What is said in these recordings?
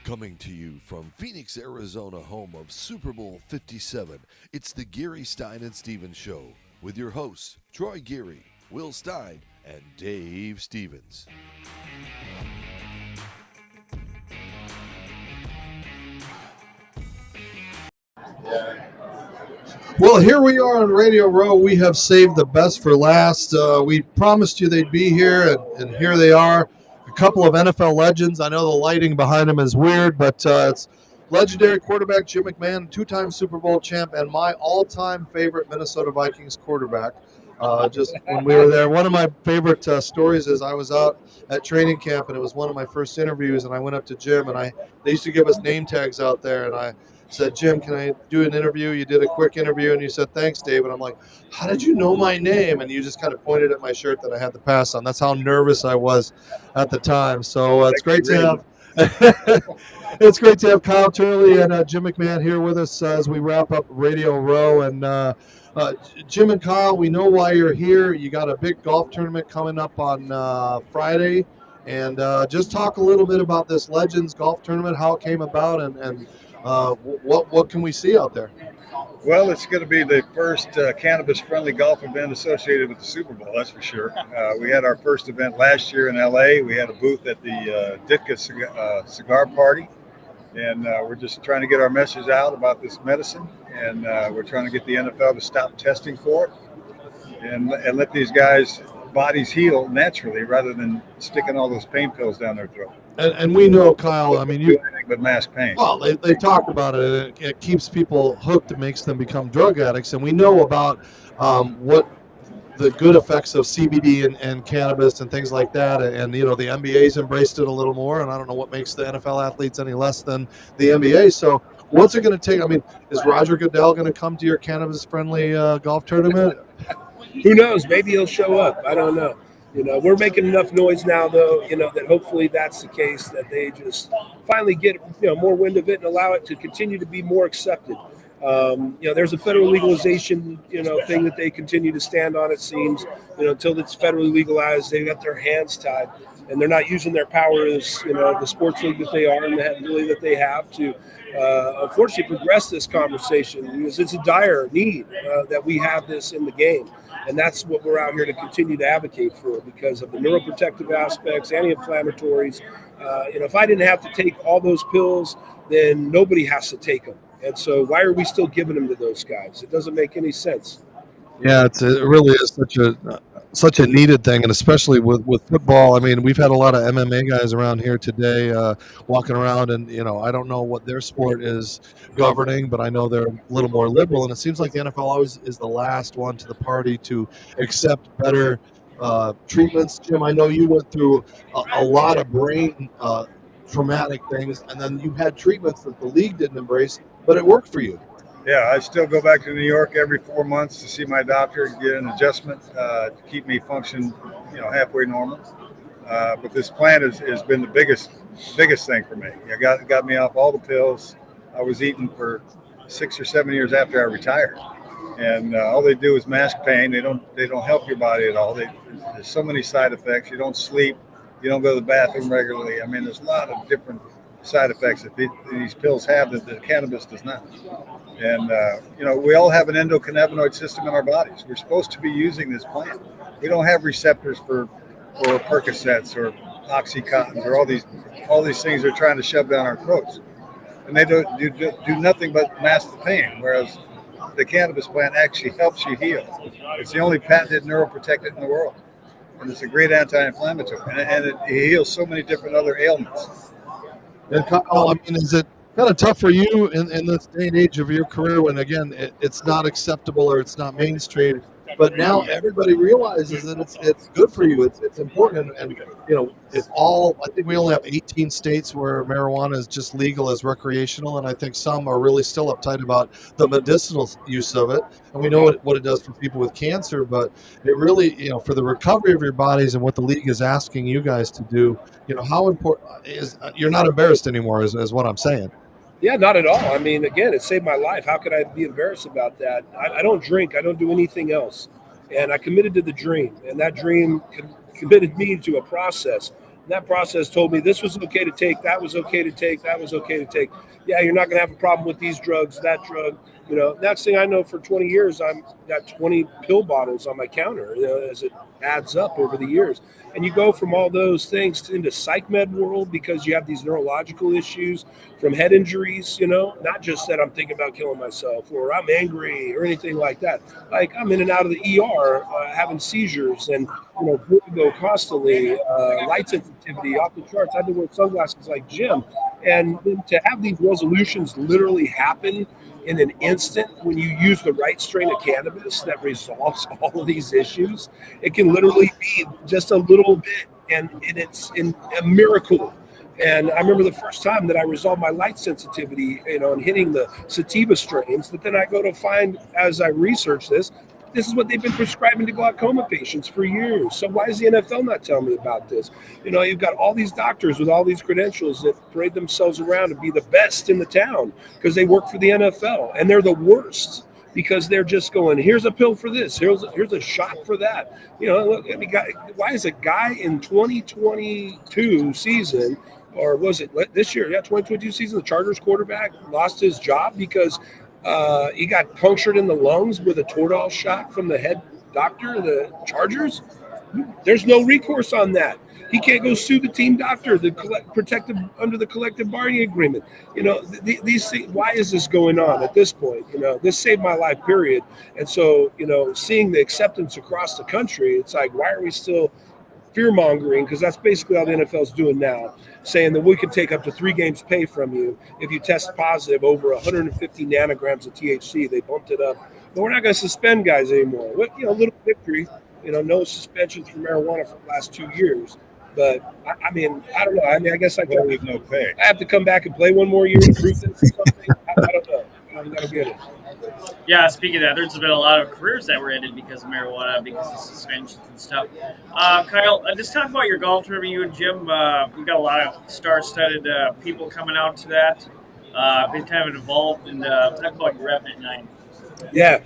Coming to you from Phoenix, Arizona, home of Super Bowl 57, it's the Geary, Stein and Stevens Show with your hosts, Troy Geary, Will Stein, and Dave Stevens. Well, here we are on Radio Row. We have saved the best for last. We promised you they'd be here, and here they are. A couple of NFL legends. I know the lighting behind them is weird, but it's legendary quarterback Jim McMahon, two-time Super Bowl champ, and my all-time favorite Minnesota Vikings quarterback. Just when we were there, one of my favorite stories is I was out at training camp, and it was one of my first interviews, and I went up to Jim, and they used to give us name tags out there, and I said, Jim, can I do an interview? You did a quick interview, and you said, thanks, Dave. And I'm like, how did you know my name? And you just kind of pointed at my shirt that I had the pass on. That's how nervous I was at the time. So it's great to have it's great to have Kyle Turley and Jim McMahon here with us as we wrap up Radio Row. And Jim and Kyle, we know why you're here. You got a big golf tournament coming up on Friday. And just talk a little bit about this Legends golf tournament, how it came about, and what can we see out there? Well, it's going to be the first cannabis-friendly golf event associated with the Super Bowl, that's for sure. We had our first event last year in L.A. We had a booth at the Ditka cigar party, and we're just trying to get our message out about this medicine, and we're trying to get the NFL to stop testing for it and let these guys' bodies heal naturally rather than sticking all those pain pills down their throat. And we know, Kyle, I mean, you anything but mask pain. Well, they talk about it. It keeps people hooked. It makes them become drug addicts. And we know about what the good effects of CBD and cannabis and things like that. And, you know, the NBA's embraced it a little more. And I don't know what makes the NFL athletes any less than the NBA. So what's it going to take? I mean, is Roger Goodell going to come to your cannabis-friendly golf tournament? Who knows? Maybe he'll show up. I don't know. You know, we're making enough noise now, though, you know, that hopefully that's the case, that they just finally get, you know, more wind of it and allow it to continue to be more accepted. You know, there's a federal legalization, you know, thing that they continue to stand on, it seems, you know, until it's federally legalized. They've got their hands tied, and they're not using their power as, you know, the sports league that they are and that they have to, unfortunately, progress this conversation, because it's a dire need that we have this in the game. And that's what we're out here to continue to advocate for, because of the neuroprotective aspects, anti-inflammatories. You know, if I didn't have to take all those pills, then nobody has to take them. And so why are we still giving them to those guys? It doesn't make any sense. Yeah, it really is such a needed thing, and especially with football. I mean, we've had a lot of MMA guys around here today walking around, and, you know, I don't know what their sport is governing, but I know they're a little more liberal, and it seems like the NFL always is the last one to the party to accept better treatments. Jim, I know you went through a lot of brain traumatic things, and then you had treatments that the league didn't embrace, but it worked for you. Yeah, I still go back to New York every 4 months to see my doctor and get an adjustment to keep me function, you know, halfway normal. But this plant has been the biggest thing for me. It got me off all the pills I was eating for 6 or 7 years after I retired. And all they do is mask pain. They don't help your body at all. There's so many side effects. You don't sleep. You don't go to the bathroom regularly. I mean, there's a lot of different side effects that these pills have that the cannabis does not. And, you know, we all have an endocannabinoid system in our bodies. We're supposed to be using this plant. We don't have receptors for Percocets or Oxycontins or all these things they're trying to shove down our throats. And they do nothing but mask the pain, whereas the cannabis plant actually helps you heal. It's the only patented neuroprotectant in the world. And it's a great anti-inflammatory. And it heals so many different other ailments. And Kyle, I mean, is it kind of tough for you in this day and age of your career when, again, it's not acceptable or it's not mainstream, but now everybody realizes that it's good for you, it's important, and you know, I think we only have 18 states where marijuana is just legal as recreational, and I think some are really still uptight about the medicinal use of it, and we know what it does for people with cancer, but it really, you know, for the recovery of your bodies and what the league is asking you guys to do, you know, how important is, you're not embarrassed anymore is what I'm saying. Yeah, not at all. I mean, again, it saved my life. How could I be embarrassed about that? I don't drink. I don't do anything else. And I committed to the dream. And that dream committed me to a process That process told me this was okay to take, that was okay to take, that was okay to take. Yeah, you're not going to have a problem with these drugs, that drug. Next thing I know, for 20 years, I'm got 20 pill bottles on my counter, as it adds up over the years. And you go from all those things into psych med world because you have these neurological issues from head injuries, not just that I'm thinking about killing myself or I'm angry or anything like that. Like I'm in and out of the ER having seizures and, vertigo constantly, light sensitivity off the charts. I had to wear sunglasses like Jim. And then to have these resolutions literally happen in an instant when you use the right strain of cannabis that resolves all of these issues, it can literally be just a little bit, and it's a miracle. And I remember the first time that I resolved my light sensitivity, and hitting the sativa strains, that then I go to find, as I research this is what they've been prescribing to glaucoma patients for years. So why is the NFL not telling me about this? You've got all these doctors with all these credentials that parade themselves around to be the best in the town because they work for the NFL, and they're the worst because they're just going, here's a pill for this, here's a shot for that. Look, why is a guy in 2022 season, or was it this year? Yeah, 2022 season, the Chargers quarterback lost his job because he got punctured in the lungs with a Toradol shot from the head doctor of the Chargers. There's no recourse on that. He can't go sue the team doctor, protected under the collective bargaining agreement. These things. Why is this going on at this point? This saved my life, period. And so, seeing the acceptance across the country, it's like, why are we still fear mongering? Because that's basically all the NFL is doing now, saying that we can take up to 3 games pay from you if you test positive over 150 nanograms of THC. They bumped it up, but we're not going to suspend guys anymore. Little victory. No suspensions for marijuana for the last 2 years. But I don't know. I guess I no pay. I have to come back and play one more year to prove this or something. I don't know. I'm gonna get it. Yeah, speaking of that, there's been a lot of careers that were ended because of marijuana, because of suspensions and stuff. Kyle, just talk about your golf tournament. You and Jim, you got a lot of star-studded people coming out to that. Been kind of involved, and talk about your Revenant 9. Yeah.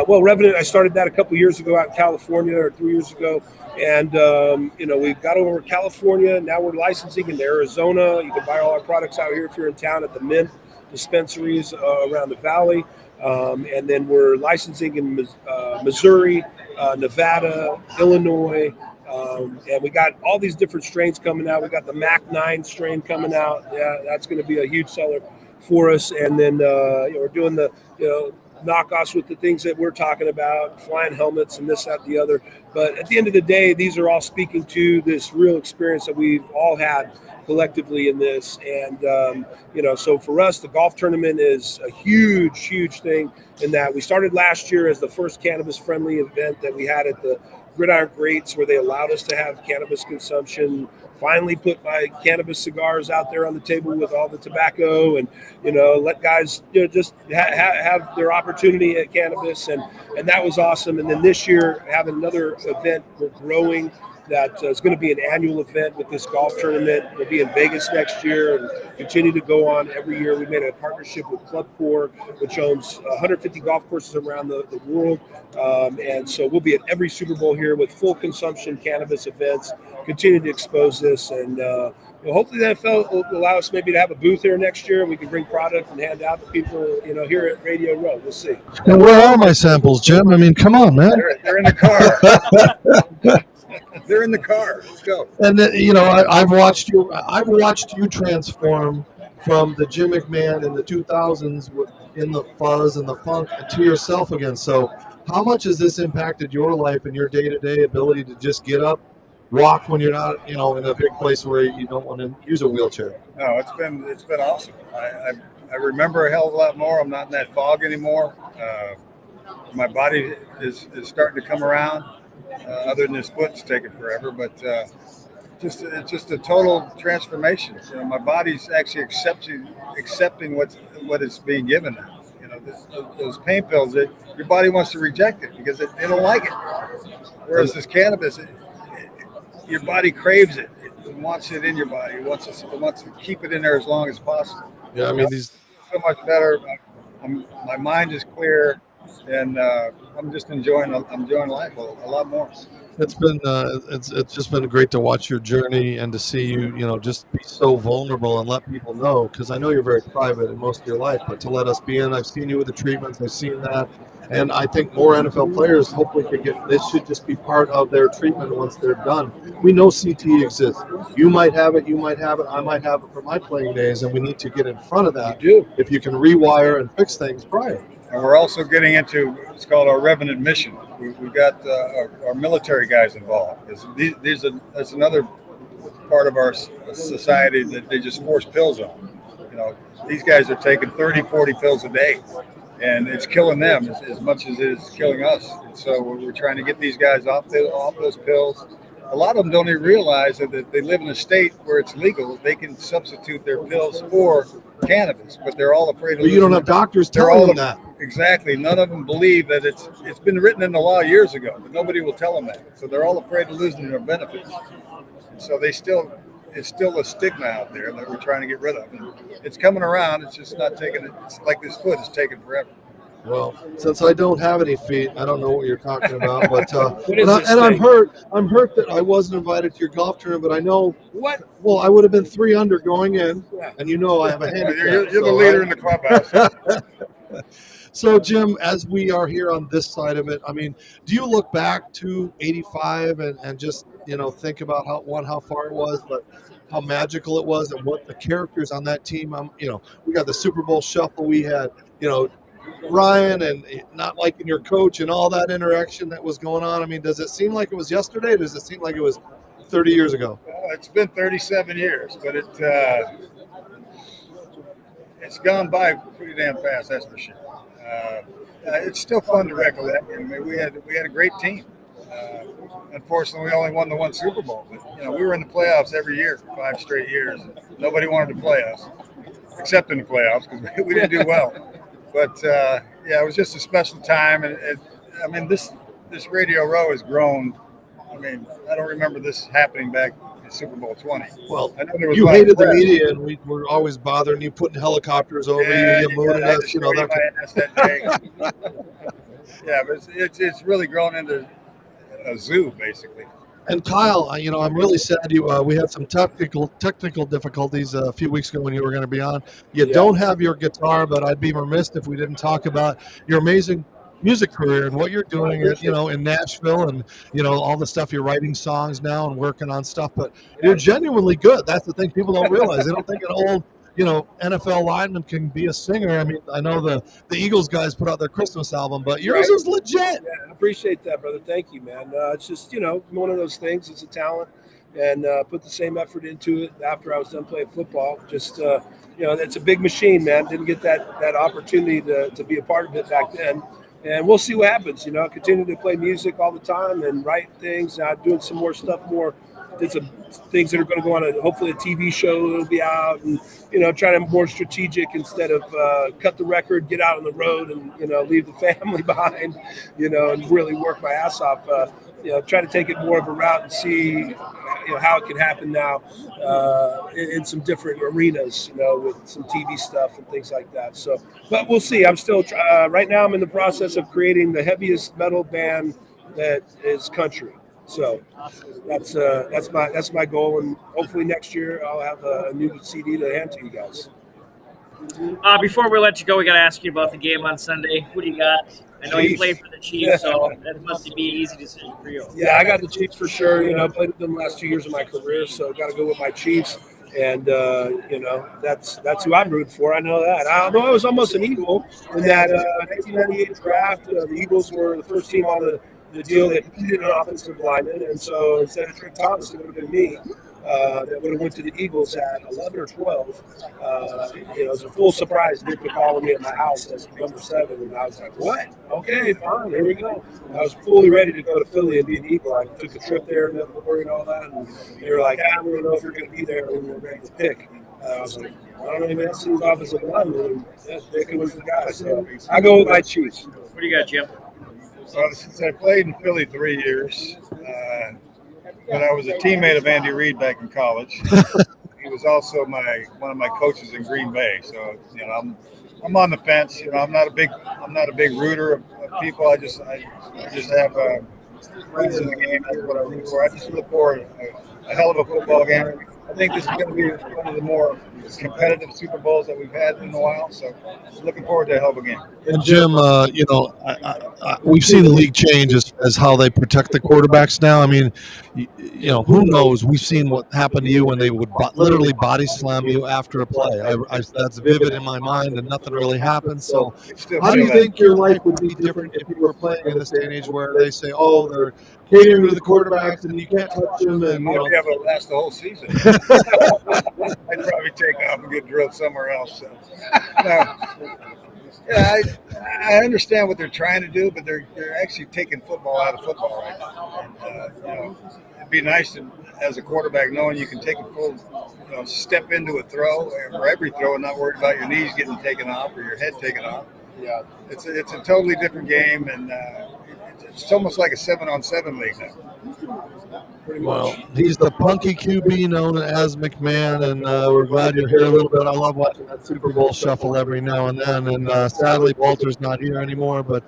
Revenant, I started that a couple years ago out in California, or 3 years ago. And, we've got over California. Now we're licensing in Arizona. You can buy all our products out here if you're in town at the Mint dispensaries around the valley. And then we're licensing in Missouri, Nevada, Illinois. And we got all these different strains coming out. We got the Mac 9 strain coming out. Yeah, that's going to be a huge seller for us. And then we're doing the knockoffs with the things that we're talking about, flying helmets and this, that, the other. But at the end of the day, these are all speaking to this real experience that we've all had collectively in this. And, so for us, the golf tournament is a huge, huge thing in that we started last year as the first cannabis-friendly event that we had at the Gridiron Greats, where they allowed us to have cannabis consumption. Finally put my cannabis cigars out there on the table with all the tobacco, and let guys just have their opportunity at cannabis, and that was awesome. And then this year, having another event, we're growing. That is going to be an annual event with this golf tournament. We'll be in Vegas next year and continue to go on every year. We made a partnership with Club Corps, which owns 150 golf courses around the world. And so we'll be at every Super Bowl here with full consumption cannabis events, continue to expose this. And hopefully the NFL will allow us maybe to have a booth here next year, and we can bring product and hand out to people, here at Radio Row. We'll see. And where are my samples, Jim? I mean, come on, man. They're in the car. They're in the car. Let's go. And I've watched you transform from the Jim McMahon in the 2000s in the fuzz and the funk to yourself again. So how much has this impacted your life and your day-to-day ability to just get up, walk when you're not, in a big place where you don't want to use a wheelchair? No, it's been awesome. I remember a hell of a lot more. I'm not in that fog anymore. My body is starting to come around. Other than his foot's taking forever, but it's just a total transformation. My body's actually accepting what is being given now. Those pain pills, that your body wants to reject it because it don't like it. Whereas this cannabis, your body craves it. It wants it in your body. It wants to keep it in there as long as possible. Yeah, I mean, these so much better. My mind is clear. And I'm just enjoying life a lot more. It's been it's just been great to watch your journey and to see you, just be so vulnerable and let people know, because I know you're very private in most of your life, but to let us be in. I've seen you with the treatments. I've seen that, and I think more NFL players hopefully could get this. Should just be part of their treatment once they're done. We know CTE exists. You might have it. You might have it. I might have it for my playing days, and we need to get in front of that. You do. If you can rewire and fix things prior. And we're also getting into what's called our revenant mission. We've got our military guys involved. That's another part of our society that they just force pills on. These guys are taking 30, 40 pills a day, and it's killing them as much as it is killing us. And so we're trying to get these guys off those pills. A lot of them don't even realize that they live in a state where it's legal. They can substitute their pills for cannabis, but they're all afraid of But you don't have doctors telling them that. Exactly. None of them believe that it's been written in the law years ago, but nobody will tell them that. So they're all afraid of losing their benefits. And so it's still a stigma out there that we're trying to get rid of. And it's coming around. It's just not taking it. It's like this foot is taking forever. Well, since I don't have any feet, I don't know what you're talking about. But I'm hurt. I'm hurt that I wasn't invited to your golf tournament. But I know what. Well, I would have been 3 under going in, and I have a handicap. You're the leader in the clubhouse. So, Jim, as we are here on this side of it, I mean, do you look back to '85 and just think about how far it was, but how magical it was, and what the characters on that team? We got the Super Bowl shuffle. We had Ryan and not liking your coach and all that interaction that was going on. I mean, does it seem like it was yesterday? Or does it seem like it was 30 years ago? It's been 37 years, but it's gone by pretty damn fast. That's for sure. It's still fun to recollect. I mean, we had a great team. Unfortunately, we only won the one Super Bowl, but we were in the playoffs every year for 5 straight years. Nobody wanted to play us, except in the playoffs, because we didn't do well. But it was just a special time, and I mean, this Radio Row has grown. I mean, I don't remember this happening back in Super Bowl 20. Well, I know there was you hated the media, and we were always bothering you, putting helicopters over you mooning us. Yeah, but it's really grown into a zoo, basically. And Kyle, I'm really sad we had some technical difficulties a few weeks ago when you were going to be on. You don't have your guitar, but I'd be remiss if we didn't talk about your amazing music career and what you're doing, in Nashville, and all the stuff you're writing songs now and working on stuff. But you're genuinely good. That's the thing people don't realize. They don't think an old NFL lineman can be a singer. I mean, I know the Eagles guys put out their Christmas album, but yours is legit. Yeah, I appreciate that, brother. Thank you, man. It's just, one of those things. It's a talent, and put the same effort into it after I was done playing football. Just, it's a big machine, man. Didn't get that opportunity to be a part of it back then. And we'll see what happens. Continue to play music all the time and write things. Doing some more stuff, did some things that are going to go on hopefully a TV show that'll be out, and trying to be more strategic instead of cut the record, get out on the road, and leave the family behind, and really work my ass off. Try to take it more of a route and see how it can happen now in some different arenas, with some TV stuff and things like that. So, but we'll see. I'm still right now. I'm in the process of creating the heaviest metal band that is country. So that's my goal, and hopefully next year I'll have a new CD to hand to you guys. Before we let you go, we got to ask you about the game on Sunday. Who do you got? I know you played for the Chiefs, so that must be an easy decision for you. Yeah, I got the Chiefs for sure. Played with them the last 2 years of my career, so got to go with my Chiefs. And that's who I'm rooting for. I know that. Although I was almost an Eagle in that 1998 draft, the Eagles were the first team on the deal that needed an offensive lineman, and so instead of Trent Thomas, it would have been me. That would have went to the Eagles at 11 or 12. It was a full surprise. Nick was calling me at my house as number 7, and I was like, "What? Okay, fine, here we go." I was fully ready to go to Philly and be an Eagle. I took a trip there and all that, and they were like, "I don't know if you're going to be there when we're ready to pick." I was like, "I don't even see the offensive lineman." Nick was the guy, so I go with my Chiefs. What do you got, Jim? Well, since I played in Philly 3 years, but I was a teammate of Andy Reid back in college. He was also one of my coaches in Green Bay. So I'm on the fence. I'm not a big rooter of people. I just have points in the game. That's what I look for. I just look for a hell of a football game. I think this is going to be one of the more competitive Super Bowls that we've had in a while. So looking forward to a hell of a game. And Jim, we've seen the league change as how they protect the quarterbacks now. I mean, who knows? We've seen what happened to you when they would literally body slam you after a play. That's vivid in my mind, and nothing really happens. So, how do you think your life would be different if you were playing in this day and age where they say, "Oh, they're catering to the quarterbacks and you can't touch them"? And I'll be able to last the whole season. I'd probably take off and get drilled somewhere else. So. Yeah, I understand what they're trying to do, but they're actually taking football out of football right now. And, it'd be nice to, as a quarterback, knowing you can take a full, step into a throw or every throw and not worry about your knees getting taken off or your head taken off. Yeah, it's a totally different game, and it's almost like a 7-on-7 league now. Well, he's the punky QB known as McMahon, and we're glad you're here a little bit. I love watching that Super Bowl shuffle every now and then, and sadly, Walter's not here anymore, but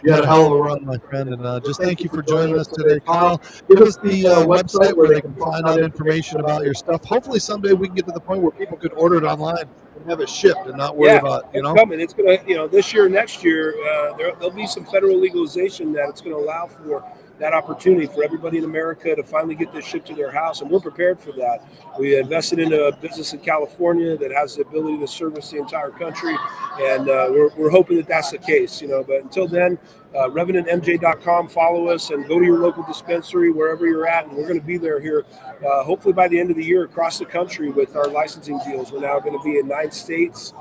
you had a hell of a run, my friend, and just thank you for joining us today. Kyle, give us the website where they can find out information about your stuff. Hopefully someday we can get to the point where people could order it online and have it shipped and not worry about, it's coming. It's going to, this year, next year, there'll be some federal legalization that it's going to allow for that opportunity for everybody in America to finally get this shipped to their house, and we're prepared for that. We invested in a business in California that has the ability to service the entire country, and we're hoping that that's the case. But until then, RevenantMJ.com, follow us, and go to your local dispensary wherever you're at, and we're going to be there here hopefully by the end of the year across the country with our licensing deals. We're now going to be in 9 states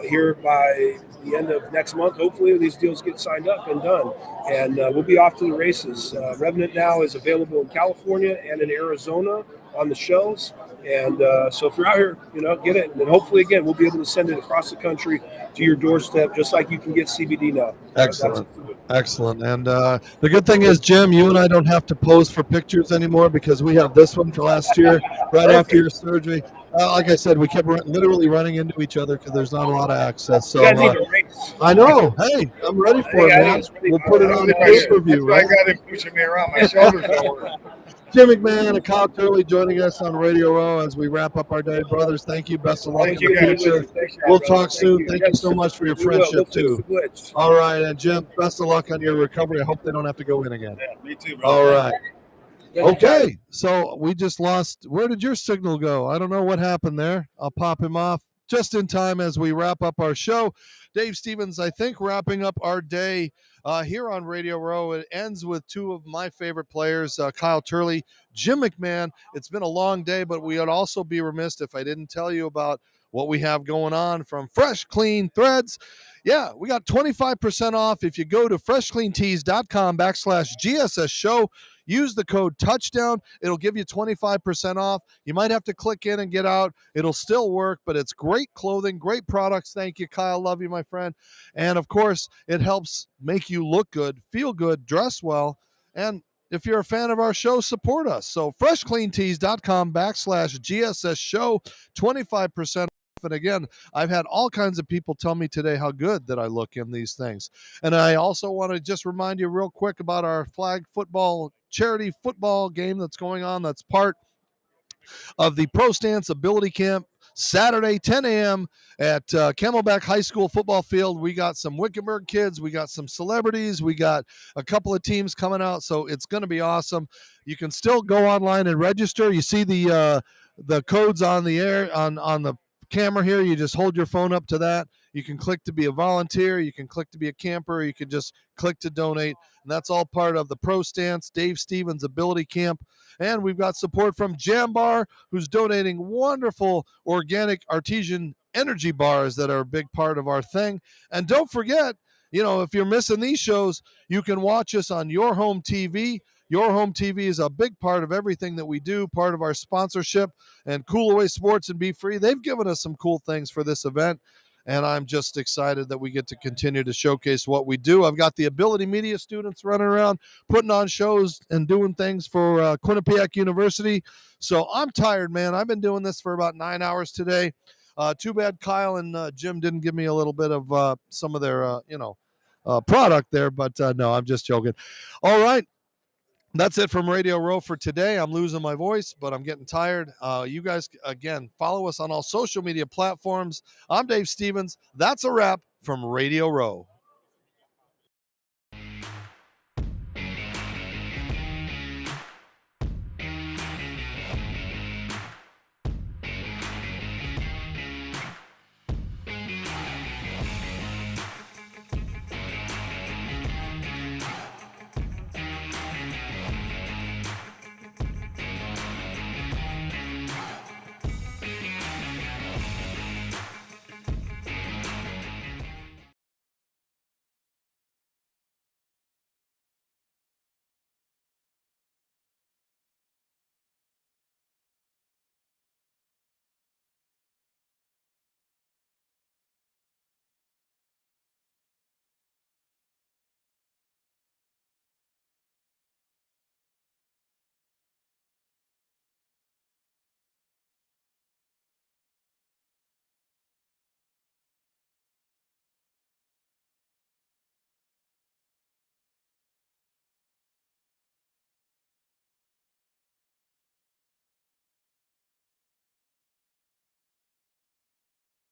here by the end of next month. Hopefully these deals get signed up and done, and we'll be off to the races. Revenant now is available in California and in Arizona on the shelves, and so if you're out here, get it, and hopefully again we'll be able to send it across the country to your doorstep, just like you can get CBD now. Excellent. And the good thing is, Jim, you and I don't have to pose for pictures anymore because we have this one for last year, right after your surgery. Like I said, we kept literally running into each other because there's not a lot of access. So I know. Hey, I'm ready for it, man. We'll put it on the pay-per-view, right? I got him pushing me around. My shoulders don't work. Jim McMahon and Kyle Turley joining us on Radio Row as we wrap up our day. Brothers, thank you. Best of luck in the future. We'll talk soon. Thank you so much for your friendship, too. All right, and Jim, best of luck on your recovery. I hope they don't have to go in again. Yeah, me too, bro. All right. Okay, so we just lost. Where did your signal go? I don't know what happened there. I'll pop him off just in time as we wrap up our show. Dave Stevens, I think, wrapping up our day here on Radio Row. It ends with 2 of my favorite players, Kyle Turley, Jim McMahon. It's been a long day, but we would also be remiss if I didn't tell you about what we have going on from Fresh Clean Threads. Yeah, we got 25% off if you go to freshcleantees.com/GSS show. Use the code touchdown. It'll give you 25% off. You might have to click in and get out. It'll still work, but it's great clothing, great products. Thank you, Kyle. Love you, my friend. And of course, it helps make you look good, feel good, dress well. And if you're a fan of our show, support us. So freshcleantees.com/GSS show, 25% off. And again, I've had all kinds of people tell me today how good that I look in these things. And I also want to just remind you real quick about our flag football charity football game that's going on. That's part of the Pro Stance Ability Camp, Saturday, 10 a.m. at Camelback High School football field. We got some Wickenburg kids. We got some celebrities. We got a couple of teams coming out, so it's going to be awesome. You can still go online and register. You see the codes on the air on the camera here. You just hold your phone up to that. You can click to be a volunteer. You can click to be a camper. You can just click to donate. And that's all part of the Pro Stance Dave Stevens Ability Camp. And we've got support from Jambar, who's donating wonderful organic artesian energy bars that are a big part of our thing. And don't forget, if you're missing these shows, you can watch us on Your Home TV. Your Home TV is a big part of everything that we do, part of our sponsorship, and Cool Away Sports and Be Free. They've given us some cool things for this event, and I'm just excited that we get to continue to showcase what we do. I've got the Ability Media students running around, putting on shows and doing things for Quinnipiac University. So I'm tired, man. I've been doing this for about 9 hours today. Too bad Kyle and Jim didn't give me a little bit of some of their, product there, but no, I'm just joking. All right. That's it from Radio Row for today. I'm losing my voice, but I'm getting tired. You guys, again, follow us on all social media platforms. I'm Dave Stevens. That's a wrap from Radio Row.